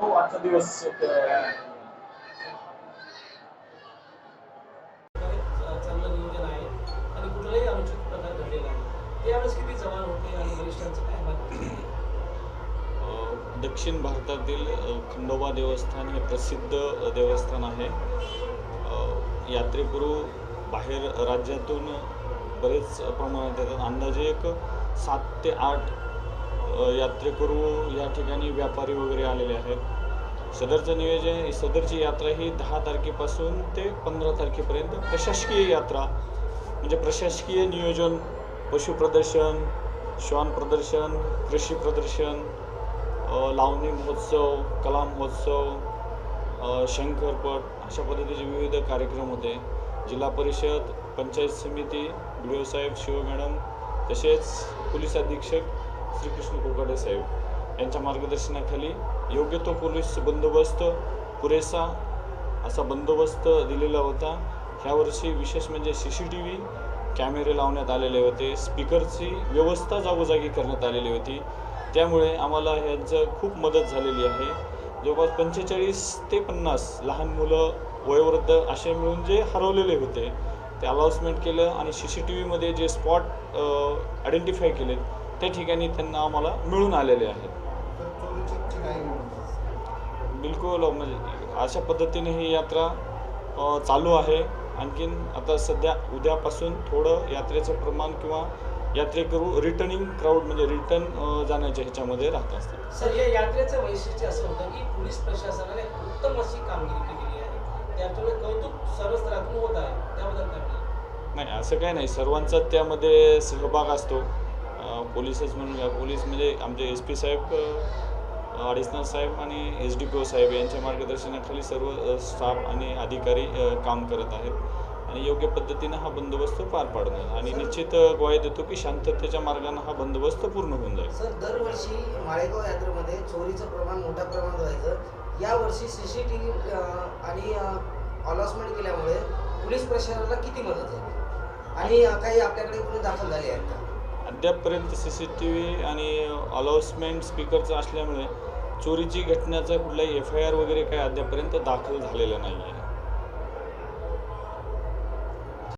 हो, आजचा दिवस चांगलं नियोजन आहे आणि कुठलाही अनुचित प्रकार घडलेला आहे. त्यावेळेस किती जवान होते आणि वरिष्ठांचं काय मत? दक्षिण भारतातील खंडोबा देवस्थान हे प्रसिद्ध देवस्थान आहे. यात्रेकरू बाहेर राज्यातून बरेच प्रमाणात येतात. अंदाजे एक 7 ते 8 यात्रेकरू या ठिकाणी व्यापारी वगैरे आलेले आहेत. सदरची यात्रा ही 10 तारखेपासून ते 15 तारखेपर्यंत प्रशासकीय यात्रा म्हणजे प्रशासकीय नियोजन, पशुप्रदर्शन, श्वान प्रदर्शन, कृषी प्रदर्शन, लावणी महोत्सव, कला महोत्सव, शंकरपट अशा पद्धतीचे विविध कार्यक्रम होते. जिल्हा परिषद, पंचायत समिती, BDO साहेब, शिव मॅडम तसेच पोलीस अधीक्षक श्रीकृष्ण कोकाटे साहेब यांच्या मार्गदर्शनाखाली योग्य तो पोलीस बंदोबस्त, पुरेसा असा बंदोबस्त दिलेला होता. ह्यावर्षी विशेष म्हणजे CCTV कॅमेरे लावण्यात आलेले होते. स्पीकरची व्यवस्था जागोजागी करण्यात आलेली होती. त्यामुळे आम्हाला ह्यांचं खूप मदत झालेली आहे. जवळपास 45 ते 50 लहान मुलं, वयोवृद्ध असे मिळून जे हरवलेले होते ते अलाउन्समेंट केलं आणि CCTVमध्ये जे स्पॉट आयडेंटिफाय केलेत त्या ठिकाणी त्यांना आम्हाला मिळून आलेले आहेत. बिलकुल म्हणजे अशा पद्धतीने ही यात्रा चालू आहे. आणखीन आता सध्या उद्यापासून थोडं यात्रेचं प्रमाण किंवा यात्रेकरू रिटर्निंग क्राऊड म्हणजे रिटर्न जाण्याच्या ह्याच्यामध्ये राहत असतात. सर, या यात्रेचं वैशिष्ट्य असं होतं की पोलीस प्रशासनाने उत्तम अशी कामगिरी केलेली आहे. त्यातून कौतुक सर्व स्तरातून होत आहे. त्याबद्दल काय म्हणा? नाही, असं काही नाही. सर्वांचा त्यामध्ये सहभाग असतो. पोलीसच म्हणून पोलीस म्हणजे आमचे SP साहेब, ॲडिशनल साहेब आणि SDPO साहेब यांच्या मार्गदर्शनाखाली सर्व स्टाफ आणि अधिकारी काम करत आहेत आणि योग्य पद्धतीनं हा बंदोबस्त पार पाडणार आणि निश्चित ग्वाही देतो की शांततेच्या मार्गाने हा बंदोबस्त पूर्ण होऊन जाईल. सर, दरवर्षी माळेगाव यात्रेमध्ये चोरीचं प्रमाण मोठ्या प्रमाणात व्हायचं. यावर्षी CCTV आणि अलाउन्समेंट केल्यामुळे पोलीस प्रशासनाला किती मदत झाली आणि काही आपल्याकडे गुन्हे दाखल झाले आहेत का? अद्यापपर्यंत CCTV आणि अलाउन्समेंट स्पीकरचं असल्यामुळे चोरीची घटनेचा कुठलाही FIR वगैरे काही अद्यापर्यंत दाखल झालेला नाही आहे.